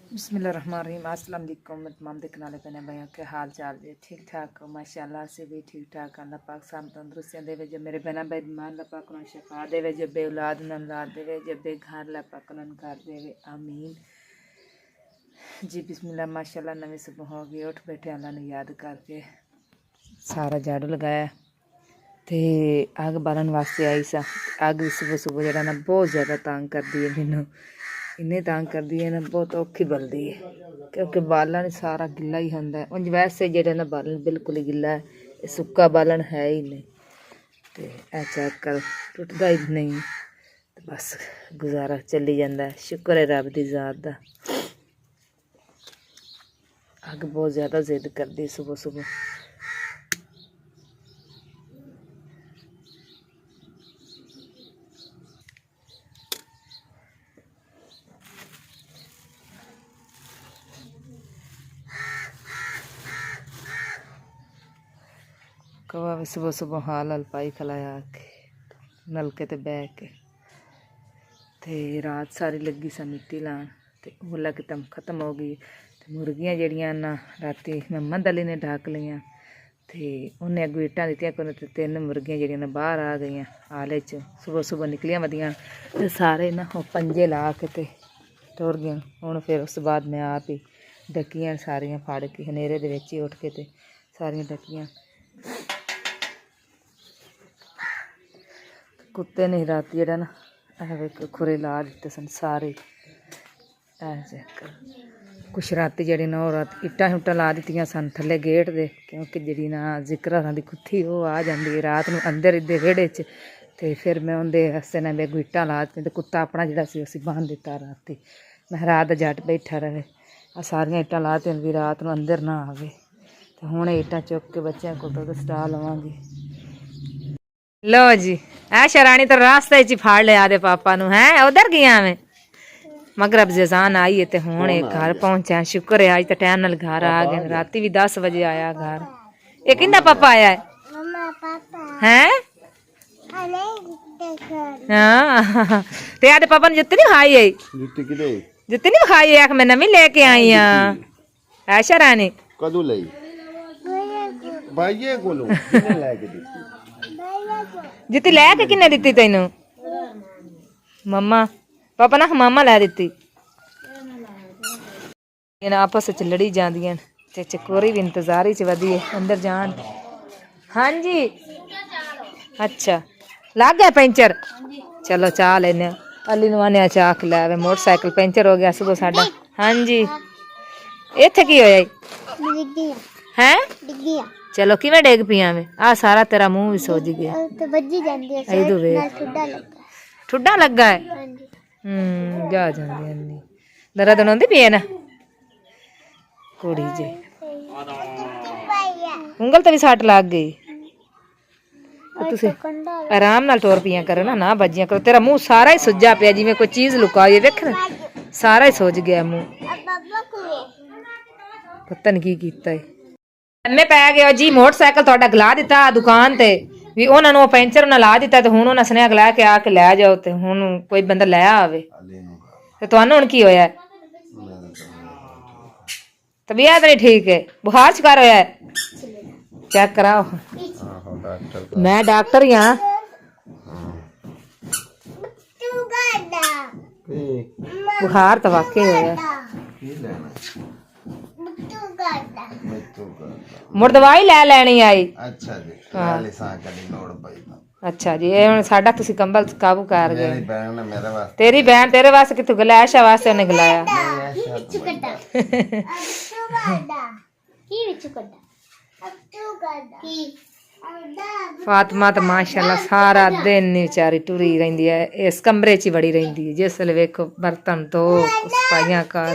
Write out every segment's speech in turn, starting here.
बिस्मिल्लाहिर्रहमानिर्रहीम। अस्सलाम वालेकुम। तमाम देखने वाले बहन भाइयों के हाल चाल जी ठीक ठाक माशाअल्लाह से भी ठीक ठाक। अल्लाह पाक साम तंदुरुस्तियां देवे जब मेरे बहन भाई बीमार अल्लाह पाक उन्हें शिफा देवे जब बे औलाद न औलाद देवे जब बे घर अल्लाह पाक उन्हें घर देवे आमीन जी। बिस्मिल्लाह माशाअल्लाह नवी सुबह हो गई उठ बैठे अल्लाह ने याद करके सारा झाड़ू लगाया ते अग बालन वास्ते आई सा। अग सुबह सुबह जरा ना बहुत ज़्यादा तंग करती है मैनू इन्ने तंग करती है ना बहुत औखी बलदी है क्योंकि बालन सारा गिला ही होंदा है। उंज वैसे जेड़ा ना बालन बिल्कुल ही गिला है, सुक्का बालन है ही नहीं। तो यह चेक कर टुटदा ही नहीं तो बस गुजारा चली जाता है। शुक्र है रब की ज़ात दा। अग बहुत ज़्यादा जिद करती सुबह सुबह। कवा भी सुबह सुबह हाल हल पाई खलाया के नलके ते बह के ते रात सारी लगी सा मिट्टी लान ते वो लगदम खत्म हो गई। ते मुर्गियां जड़ियां ना राती मोहम्मद अली ने ढक लियां ते उन्हें अगू इट्टां दित्तियां कोने ते 3 मुर्गियां जड़ियां ना बाहर आ गईयां आले च सुबह सुबह निकलियां वधियां ते सारे ना वो पंजे ला के ते टुर गए। हुण फिर उस बाद मैं आप ही डकियां सारियां फड़ के हनेरे दे विच ही उठ के ते सारियां डकियां। कुत्ते ने रात जरा ना खुरे ला दिते सन सारे कुछ राती जड़ी ना और रात इट्टां हुट्टां ला दित्तियां सन थल्ले गेट दे क्योंकि जी ना जिक्र दी कुत्थी वो आ जाती है रात में अंदर इदे वेड़े च। तो फिर मैं उनके वास्ते ना बेगू इट्टां ला दित्तियां ते कुत्ता अपना जड़ा सी उसी बांध दिता राती। मैं रात जट बैठा रहे आ सारियां इट्टां ला दित्तियां भी रात में अंदर ना आवे। तो हुण इट्टां चुक के बच्चों को तो सटा लवांगी। लो जी ऐ शरानी तो रास्ते च फाड़ लिया आदे पापा नु है उधर गया मैं मगरब जजान आई है ते हुण एक घर पहुंचा। शुक्र है आज तो टाइम नाल घर आ गए। राती भी 10 बजे आया घर। ये किंदा पापा आया है हाँ ते आदे पापा ने जुत्ती नहीं खाई है जुत्ती नहीं खाई है मैं नवी लेके आई हाँ। है शरानी कदू लई भाईए कोलो किने लेके दित्ती जुत्ती लैके किन्ने दित्ती तैनू मम्मा पापा ना मामा लै दित्ती। आपस च लड़ी जांदियां ते चकोरी भी इंतजार च वधी है अंदर जान। हाँ जी अच्छा लग गया पंचर चलो चाह लेने अली नवाने चाह खिला मोटरसाइकिल पंचर हो गया सुबह साडा। हाँ जी इत्थे की होया है चलो किवें डेग पिया में आ सारा तेरा मुंह भी सोज गया ठुड्डा लगा है जा जांदी दर्द होंदी पी है ना कुड़ी जी उंगल तो भी सट लग गई। आराम नाल टोर पिया करो ना बजिया करो। तेरा मुंह सारा ही सुजा पिया जिवें कोई चीज लुकाई देख ना सारा ही सुज गया मुंह पता नहीं की कीता है। मैं पै गया जी मोटरसाइकिल थोड़ा गला दिता दुकान ते भी उन्होंने पैंचर उन्हें ला दिता तो हुण उन्हें स्नेहा गला के आके लै जाओ तो हुण कोई बंदा लै आवे ते तुहानू हुण की होया तबीयत नहीं ठीक है बुखार शिकार होया चेक कराओ। मैं डॉक्टर ही हाँ बुखार तो वाकई होया मुड़ दवाई लै लैनी आई। अच्छा जी अच्छा जी ये हुण साडा तुसी कंबल काबू कर गए। तेरी बहन तेरे वास्ते कित्थों गलाया आशा वास्ते उन्हें गलाया फातिमा तो माशाल्लाह सारा दिन बेचारी टुरी रहिंदी है इस कमरे च बड़ी रहिंदी है जिसले वेखो बर्तन धो सफाइयां कर।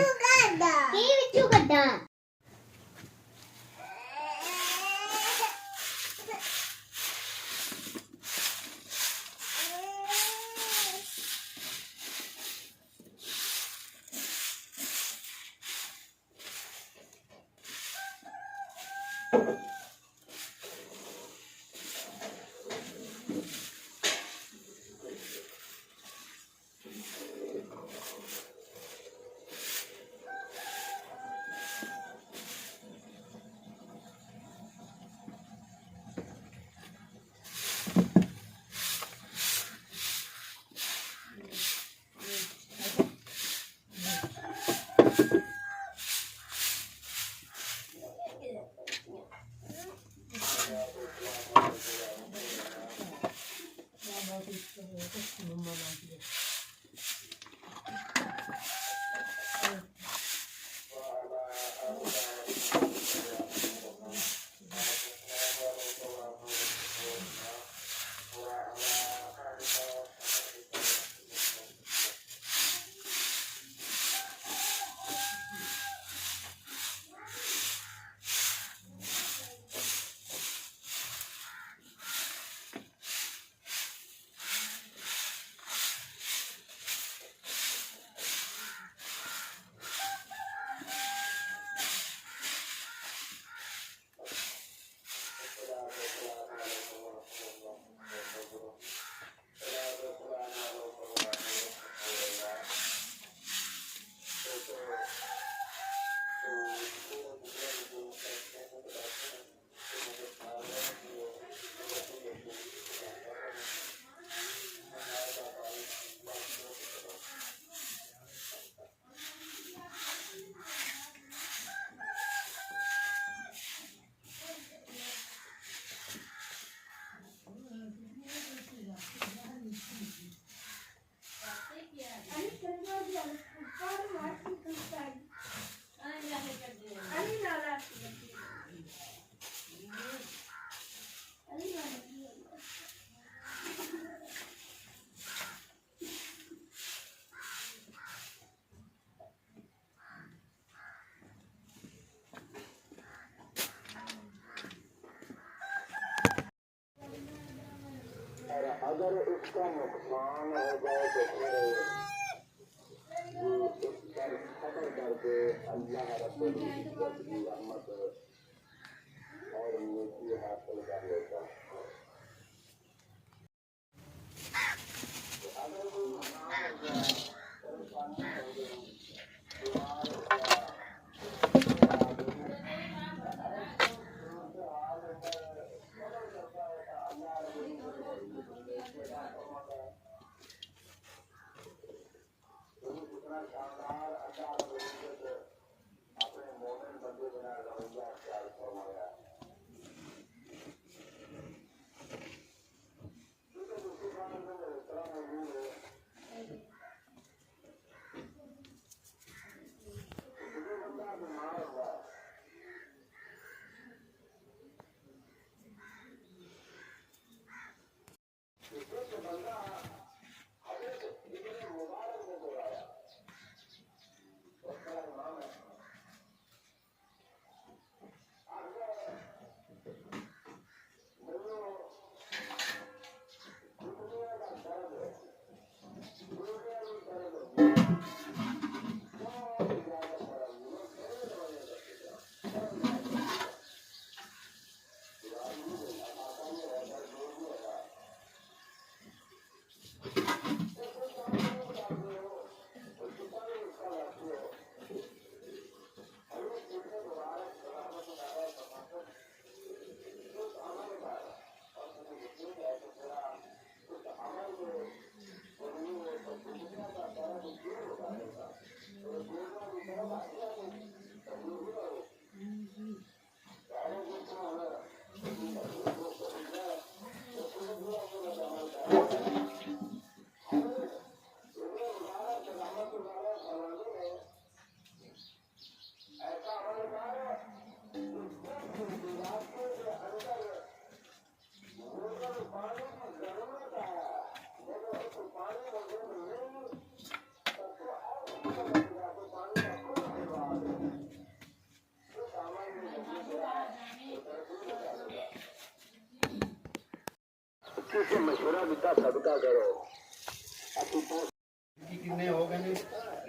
कितने हो गए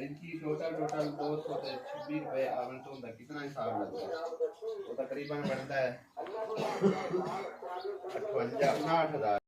इनकी टोटल 226 रुपए आवंटन होता कितना हिसाब लगता है वो तकरीबन बनता है 58,000।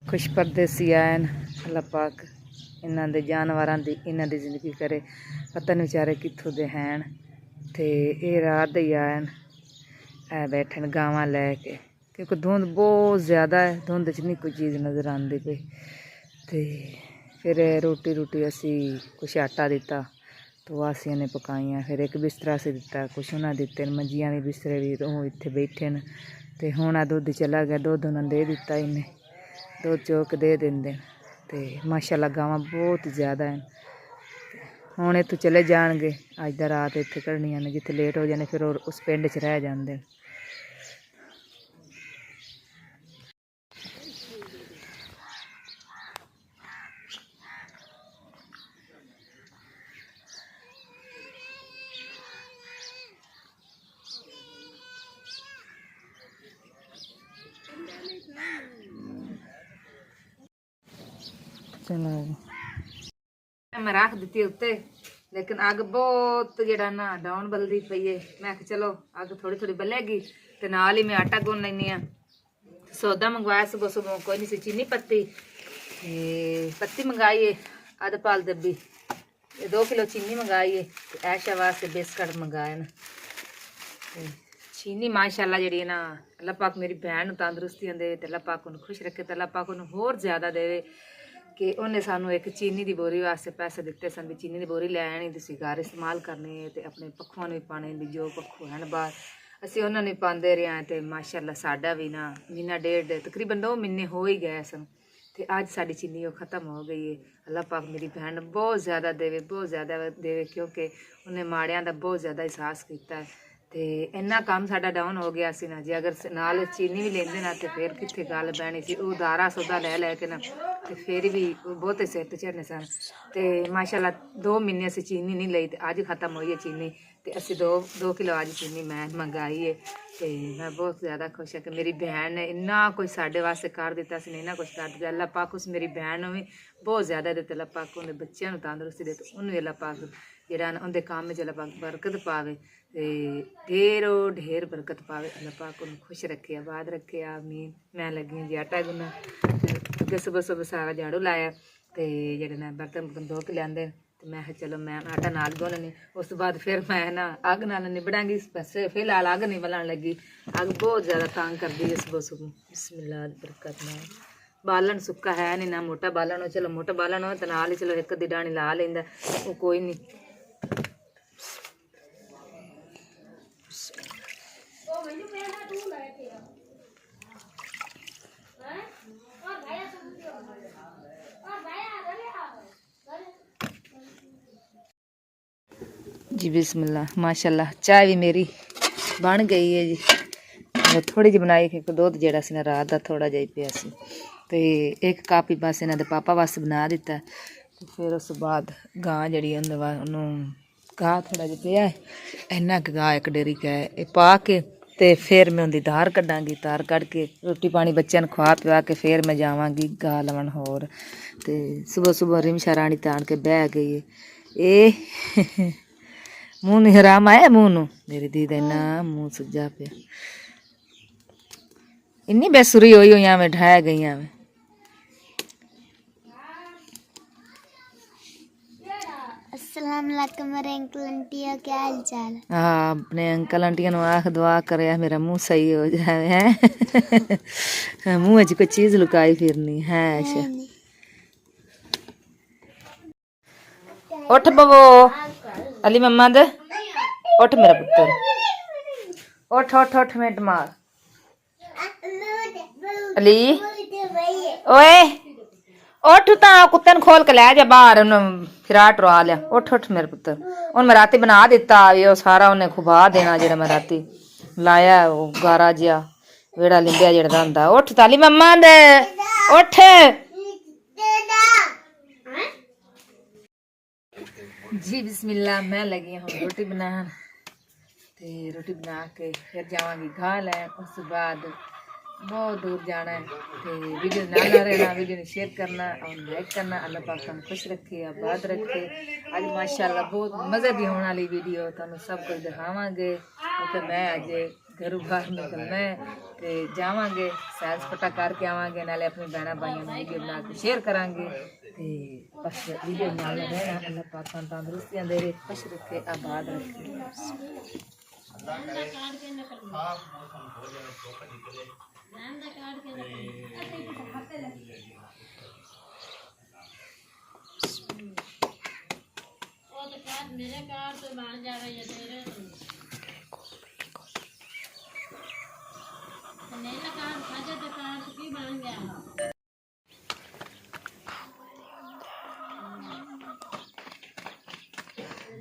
खुश परदेसी आयन अल्लाह पाक ਇਹਨਾਂ ਦੇ ਜਾਨਵਰਾਂ ਦੀ ਇਹਨਾਂ ਦੀ ਜ਼ਿੰਦਗੀ ਕਰੇ। ਪਤਾ ਨਹੀਂ ਵਿਚਾਰੇ ਕਿੱਥੋਂ ਦੇ ਹਨ। ਤੇ ਇਹ ਰਾਤ ਦੇ ਹੀ ਆਏ ਐ ਬੈਠਣ ਗਾਵਾਂ ਲੈ ਕੇ, ਕਿਉਂਕਿ ਧੁੰਦ ਬਹੁਤ ਜ਼ਿਆਦਾ ਹੈ। ਧੁੰਦ 'ਚ ਨਹੀਂ ਕੋਈ ਚੀਜ਼ ਨਜ਼ਰ ਆਉਂਦੀ ਪਈ। ਤੇ ਫਿਰ ਰੋਟੀ ਅਸੀਂ ਕੁਛ ਆਟਾ ਦਿੱਤਾ, ਤਵਾਸੀਆਂ ਨੇ ਪਕਾਈਆਂ। ਫਿਰ ਇੱਕ ਬਿਸਤਰਾ ਅਸੀਂ ਦਿੱਤਾ, ਕੁਛ ਉਹਨਾਂ ਦਿੱਤੇ। ਮੰਜੀਆਂ ਵੀ ਬਿਸਤਰੇ ਵੀ ਉਹ ਇੱਥੇ ਬੈਠੇ ਨੇ। ਤੇ ਹੁਣ ਆ ਦੁੱਧ ਚਲਾ ਗਿਆ, ਦੁੱਧ ਉਹਨਾਂ ਦੇ ਦਿੱਤਾ ਇਹਨੇ, ਦੁੱਧ ਚੋ ਕੇ ਦੇ ਦਿੰਦੇ। ਤੇ ਮਾਸ਼ਾਅੱਲਾ ਗਾਵਾਂ ਬਹੁਤ ਜ਼ਿਆਦਾ ਹਨ। ਹੁਣ ਇੱਥੋਂ ਚਲੇ ਜਾਣਗੇ, ਅੱਜ ਦਾ ਰਾਤ ਇੱਥੇ ਕੱਢਣੀਆਂ ਨੇ। ਜਿੱਥੇ ਲੇਟ ਹੋ ਜਾਣੇ ਫਿਰ ਉਸ ਪਿੰਡ 'ਚ ਰਹਿ ਜਾਂਦੇ। ਚਲੋ ਮੈਂ ਰੱਖ ਦਿੱਤੀ ਉੱਤੇ, ਲੇਕਿਨ ਅੱਗ ਬਹੁਤ ਜਿਹੜਾ ਨਾ ਡਾਊਨ ਬਲਦੀ ਪਈ ਹੈ। ਮੈਂ ਕਿਹਾ ਚਲੋ ਅੱਗ ਥੋੜੀ ਬਲੇਗੀ ਤੇ ਨਾਲ ਹੀ ਮੈਂ ਆਟਾ ਗੁੰਨ ਲੈਂਦੀ ਹਾਂ। ਸੌਦਾ ਮੰਗਵਾਇਆ ਸੁਬਹ ਕੋਈ ਨਹੀਂ ਸੀ। ਚੀਨੀ ਪੱਤੀ ਤੇ ਪੱਤੀ ਮੰਗਾਈ ਹੈ ਅੱਧ ਪਾਲ ਦੱਬੀ, 2 ਕਿਲੋ ਚੀਨੀ ਮੰਗਾਈ ਹੈ ਤੇ ਐਸ਼ਾ ਵਾਸਤੇ ਬਿਸਕਟ ਮੰਗਾਏ ਨੇ। ਤੇ ਚੀਨੀ ਮਾਸ਼ਾਅੱਲਾ ਜਿਹੜੀ ਹੈ ਨਾ, ਅੱਲਾਹ ਪਾਕ ਮੇਰੀ ਭੈਣ ਨੂੰ ਤੰਦਰੁਸਤੀਆਂ ਦੇਵੇ ਤੇ ਅੱਲਾਹ ਪਾਕ ਉਹਨੂੰ ਖੁਸ਼ ਰੱਖੇ ਤੇ ਅੱਲਾਹ ਪਾਕ ਉਹਨੂੰ ਹੋਰ ਜ਼ਿਆਦਾ ਦੇਵੇ। ਕਿ ਉਹਨੇ ਸਾਨੂੰ ਇੱਕ ਚੀਨੀ ਦੀ ਬੋਰੀ ਵਾਸਤੇ ਪੈਸੇ ਦਿੱਤੇ ਸਨ ਵੀ ਚੀਨੀ ਦੀ ਬੋਰੀ ਲੈ ਆਣੀ, ਤੁਸੀਂ ਘਰ ਇਸਤੇਮਾਲ ਕਰਨੀ ਤੇ ਆਪਣੇ ਪੱਖੋਂ ਨੂੰ ਵੀ ਪਾਣੇ ਵੀ ਜੋ ਪੱਖੋਂ ਹਨ ਬਾਹਰ, ਅਸੀਂ ਉਹਨਾਂ ਨੂੰ ਪਾਉਂਦੇ ਰਹੇ ਹਾਂ। ਤੇ ਮਾਸ਼ਾਅੱਲਾ ਸਾਡਾ ਵੀ ਨਾ ਮਹੀਨਾ ਡੇਢ ਤਕਰੀਬਨ 2 ਮਹੀਨੇ ਹੋ ਹੀ ਗਏ ਸਨ। ਤੇ ਅੱਜ ਸਾਡੀ ਚੀਨੀ ਉਹ ਖ਼ਤਮ ਹੋ ਗਈ ਹੈ। ਅੱਲਾਹ ਪਾਕ ਮੇਰੀ ਭੈਣ ਨੂੰ ਬਹੁਤ ਜ਼ਿਆਦਾ ਦੇਵੇ, ਬਹੁਤ ਜ਼ਿਆਦਾ ਦੇਵੇ, ਕਿਉਂਕਿ ਉਹਨੇ ਮਾੜਿਆਂ ਦਾ ਬਹੁਤ ਜ਼ਿਆਦਾ ਅਹਿਸਾਸ ਕੀਤਾ ਹੈ। ਤੇ ਇੰਨਾ ਕੰਮ ਸਾਡਾ ਡਾਊਨ ਹੋ ਗਿਆ ਸੀ ਨਾ, ਜੇ ਅਗਰ ਨਾਲ ਚੀਨੀ ਵੀ ਲੈਂਦੇ ਨਾ ਤੇ ਫਿਰ ਕਿੱਥੇ ਗੱਲ ਬਹਿਣੀ ਸੀ। ਉਹ ਉਧਾਰਾ ਸੌਦਾ ਲੈ ਕੇ ਨਾ ਤੇ ਫਿਰ ਵੀ ਬਹੁਤੇ ਸਿਰ ਤੇ ਚੜ੍ਹਨੇ ਸਨ। ਤੇ ਮਾਸ਼ਾਅੱਲਾ 2 ਮਹੀਨੇ ਅਸੀਂ ਚੀਨੀ ਨਹੀਂ ਲਈ ਤੇ ਅੱਜ ਖਤਮ ਹੋਈ ਹੈ ਚੀਨੀ। ਤੇ ਅਸੀਂ 2 ਕਿਲੋ ਅੱਜ ਚੀਨੀ ਮੈਂ ਮੰਗਾਈ ਹੈ। ਤੇ ਮੈਂ ਬਹੁਤ ਜ਼ਿਆਦਾ ਖੁਸ਼ ਹਾਂ ਕਿ ਮੇਰੀ ਭੈਣ ਨੇ ਇੰਨਾ ਕੁਝ ਸਾਡੇ ਵਾਸਤੇ ਕਰ ਦਿੱਤਾ ਸੀ, ਇੰਨਾ ਕੁਝ ਕਰ ਦਿੱਤਾ। ਅੱਲਾਹ ਪਾਕ ਉਸ ਮੇਰੀ ਭੈਣ ਨੂੰ ਵੀ ਬਹੁਤ ਜ਼ਿਆਦਾ ਦਿੱਤੇ। ਅੱਲਾਹ ਪਾਕ ਉਹਦੇ ਬੱਚਿਆਂ ਨੂੰ ਤੰਦਰੁਸਤੀ ਦੇ, ਉਹਨੂੰ ਅੱਲਾਹ ਪਾਕ ਜਿਹੜਾ ਉਹਦੇ ਕੰਮ ਵਿੱਚ ਅੱਲਾਹ ਪਾਕ ਬਰਕਤ ਪਾਵੇ ਤੇ ਢੇਰ ਬਰਕਤ ਪਾਵੇ। ਅੱਲਾਹ ਪਾਕ ਉਹਨੂੰ ਖੁਸ਼ ਰੱਖੇ, ਆਬਾਦ ਰੱਖੇ। ਆਮੀਨ। ਮੈਂ ਲੱਗੀ ਜੀ ਆਟਾ ਗੁੰਨਣ। ਅੱਗੇ ਸੁਬਹ ਸਾਰਾ ਝਾੜੂ ਲਾਇਆ ਤੇ ਜਿਹੜੇ ਨਾ ਬਰਤਨ ਧੋ ਕੇ ਲਿਆਂਦੇ ਤੇ ਮੈਂ ਕਿਹਾ ਚਲੋ ਮੈਂ ਆਟਾ ਨਾਲ ਗੁੰਨਣੀ। ਉਸ ਤੋਂ ਬਾਅਦ ਫਿਰ ਮੈਂ ਨਾ ਅੱਗ ਨਾਲ ਨਿਬੜਾਂਗੀ। ਬਸ ਫਿਲਹਾਲ ਅੱਗ ਨਹੀਂ ਬਲਣ ਲੱਗੀ, ਅੱਗ ਬਹੁਤ ਜ਼ਿਆਦਾ ਤੰਗ ਕਰਦੀ ਹੈ ਸੁਬਹ। ਬਿਸਮਿल्लाह ਬਰਕਤ ਨਾਲ। ਬਾਲਣ ਸੁੱਕਾ ਹੈ ਨਹੀਂ, ਨਾ ਮੋਟਾ ਬਾਲਣ ਹੋ। ਚਲੋ ਮੋਟਾ ਬਾਲਣ ਹੋ ਤੇ ਨਾਲ ਹੀ ਚਲੋ ਇੱਕ ਅੱਧੀ ਡਾਣੀ ਲਾ ਲੈਂਦਾ, ਉਹ ਕੋਈ ਨਹੀਂ। जी बिस्मिल्लाह माशाल्लाह चाय भी मेरी बन गई है जी। थोड़ी जी बनाई क्योंकि दुध जेड़ा सी ना रात का थोड़ा जिहा पिया सी ते एक कप ही बस इन्हां दे पापा वास्ते बना दिता। ते फिर उस बाद गां जिहड़ी उन्होंने गाह थोड़ा जिहा पिया इन्ना क गाह एक डेरी का है पा के ते फिर मैं उनकी धार कड्डांगी। धार कढ़ के रोटी पानी बच्चों को खवा पिवा के फिर मैं जावांगी गाह लवन होर। ते सुबह सुबह रिमशा राणी तान के बह गई है। ए मुँह नहीं हराम आया मुँह नू मेरी दीदी इन्ना मुँह सुजा पे इन्नी बेसुरी हुई हुई मैं ढाया गई मैं। अस्सलाम वालेकुम मेरे अंकल आंटिया क्या हाल चाल है। हाँ अपने अंकल आंटिया आख दुआ करे मेरा मुँह सही हो जाए है। मुँह च कोई चीज़ लुकाई फिरनी है। अच्छा उठ बवो अली मम्मा दे उठ मेरा पुत्र उठ उठ उठ मिनट मार अली ओए उठ ता कुत्ते खोल के लै जा बाहर फिरा टरवा लिया। उठ उठ मेरे पुत्र उन मैं राती बना दिता ये सारा उन्हें खुबा देना जेड़ा मैं राती लाया वो गारा जिहा वेड़ा लिंबिया जेड़ा होंदा। उठ ताली मम्मा दे उठ जी बिस्मिल्लाह। मैं लगी हूँ रोटी बनाने ते रोटी बना के फिर जावांगी घाह लैन। उस बाद बहुत दूर जाना है तो वीडियो ना रहना, वीडियो ने शेयर करना और लाइक करना। अल्लाह पाक तुम खुश रखे आबाद रखे। आज माशाल्लाह बहुत मज़े की होने वाली वीडियो तुम सब कुछ दिखावांगे क्योंकि मैं अज ਘਰੋਂ ਬਾਹਰ ਨਿਕਲਣਾ ਹੈ ਤੇ ਜਾਵਾਂਗੇ, ਸੈਰ ਸਪਾਟਾ ਕਰਕੇ ਆਵਾਂਗੇ, ਨਾਲੇ ਆਪਣੀ ਭੈਣਾਂ ਭਾਈਆਂ ਨੂੰ ਵੀਡੀਓ ਬਣਾ ਕੇ ਸ਼ੇਅਰ ਕਰਾਂਗੇ ਤੇ ਬਸ ਵੀਡੀਓ ਨਾਲ ਰਹਿਣਾ। ਅੱਲਾਹ ਪਾਕ ਤੁਹਾਨੂੰ ਤੰਦਰੁਸਤੀਆਂ ਦੇ ਰੇ, ਖੁਸ਼ ਰੱਖੇ, ਆਬਾਦ ਰੱਖੇ। मेरे कार तो बन जावे ये तेरे नहीं ना कार खाजे तो कार की बन गया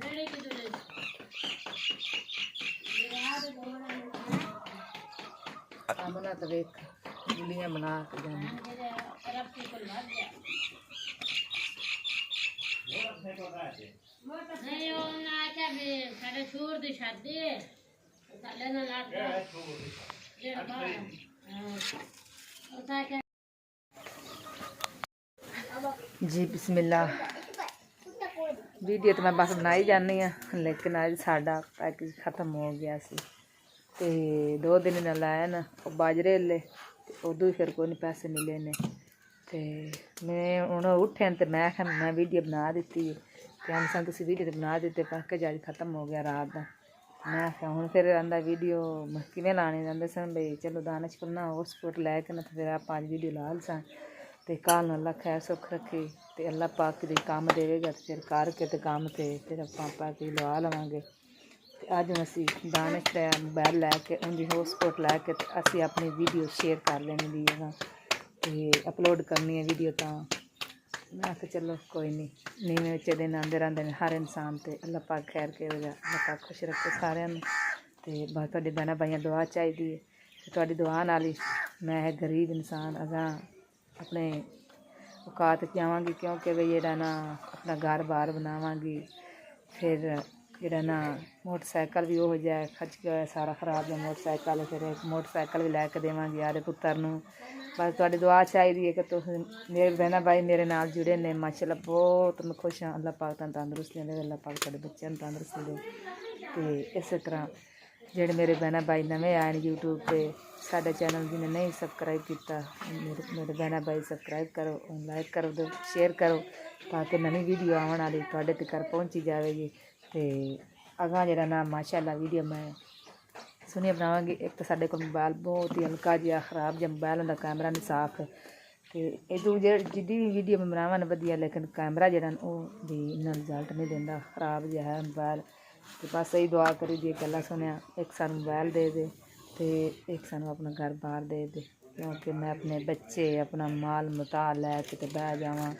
रेडी के दूर आमना तो देख गुलियां बना के जाना रब की कोई बात नहीं वो ना क्या भी सारे छोड़ दे शादी साले ना लाट ये बात होता क्या जी बिस्मिल्लाह। वीडियो तो मैं बस बनाई जानी हाँ, लेकिन अज साडा पैकेज खत्म हो गया सी ते 2 दिन न लाया ना बाजरे ले उदू ही फिर कोई नहीं पैसे मिले ने ते मैं हूँ उठे तो मैं मैं वीडियो बना दी ते हम सन तुम वीडियो तो बना देते पैकेज अज खत्म हो गया रात का। मैं आख्या हूँ फिर आंदा वीडियो किवें लाने आंदे सन बई चलो दानिश को ना हॉटस्पॉट लैके ना तो फिर आप 5 वीडियो ला सा ते कल अल्लाह खैर सुख रखे ते अल्लाह पाक दे काम देवेगा तो फिर करके ते काम ते फिर आप लवा लवांगे। अज असी दानिश का मोबाइल लैके उनकी हॉटस्पॉट लैके ते असी अपनी वीडियो शेयर कर लेनी दी ते अपलोड करनी है वीडियो। तो मैं आख चलो कोई नहीं, नीवें विच दिन आंदे रहंदे ने हर इंसान ते अल्लाह पाक खैर करेगा, अल्लाह पाक खुश रखे सारिਆਂ ਨੂੰ ते बस तुहाडी भैणां भाइयां दुआ चाहिदी है ते तुहाडी दुआ नाल ही मैं गरीब इंसान अगा अपने औकात च आवांगी, क्योंकि बई जेह्ड़ा ना अपना घर बार बनावांगी। फिर जेह्ड़ा ना मोटरसाइकिल भी हो जाए खच गया होया सारा खराब है मोटरसाइकिल, फिर एक मोटरसाइकिल भी लैके देवांगी यारे पुत्तर नूं। बस तुहाडी दुआ चाहिदी है कि तुस मेरे भैणां भाई मेरे नाल जुड़े ने माशाअल्लाह बहुत मैं खुश हाँ। अल्लाह पाक तुहानूं तंदरुस्ती दे, अल्लाह पाक तुहाडे बच्चों नूं तंदरुस्ती दे ते इस तरह जेह्ड़े मेरे भैणां भाई नवें आए ने यूट्यूब पे साडे चैनल जिन्हें नहीं सबसक्राइब किया मेरे भैणां भाई सबसक्राइब करो, लाइक करो दो, शेयर करो ताकि नवीं वीडियो आने वाली तुहाडे तक पहुँची जाएगी। तो अगां जेह्ड़ा ना माशाअल्लाह वीडियो मैं सुनिए बनावांगी। एक तो साडे कोल मोबाइल बहुत ही हल्का जिहा खराब जिहा मोबाइल होंदा, कैमरा नहीं साफ है तो इदू जिद्दी भी वीडियो मैं बनावां ना वधिया, लेकिन कैमरा जेह्ड़ा ओह भी इन्ना रिजल्ट नहीं देंदा, खराब जिहा है मोबाइल। तो बस यही दुआ करी दी कि अल्लाह सुनिया एक सानू मोबाइल दे दे तो एक सानू अपना घर बार दे दे, क्योंकि मैं अपने बच्चे अपना माल मता लैके ते बह जावां।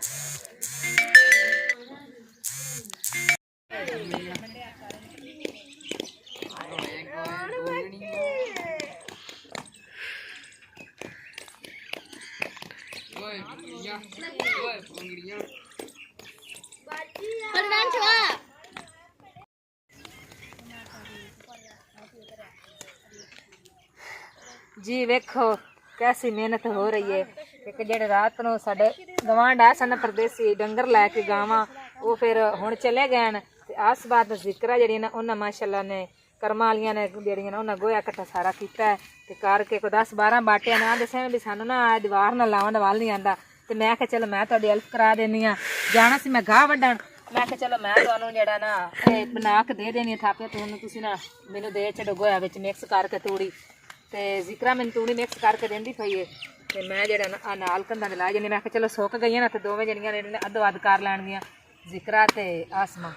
जी वेखो कैसी मेहनत हो रही है। एक जेड़े रात को साडे गवांढ आ सन परदेसी डंगर लैके गावां वो फिर हुण चले गए न ते आस बात जिक्र जेड़ी ना उन्हें माशाअल्लाह ने कर्मा वालियां ने जेड़ियां उन्हें गोया कट्ठा सारा कीता है ते करके कोई 10-12 बाटे ना दसे भी सानू ना दीवार ना लावन वाल नहीं आंदा ते मैं आख्या चलो मैं तुहाडी हेल्प करा देनी आ। जाना सी मैं गाह वड्डण, मैं आख्या चलो मैं तुहानू जेड़ा ना बना के दे देनी थापे तुहानू तुसी ना मैनू दे छड्डो गोया विच मिक्स करके तूड़ी ते जिक्रा मैनू तूड़ी मिक्स करके देंदी पई है ते मैं जेड़ा ना नाल कंधा ते ला जन्नी। मैं आख्या चलो सुक गई ना ते दोवें जणियां ने अद्धो अद्ध कर लैणगियां जिक्रा ते आसमा।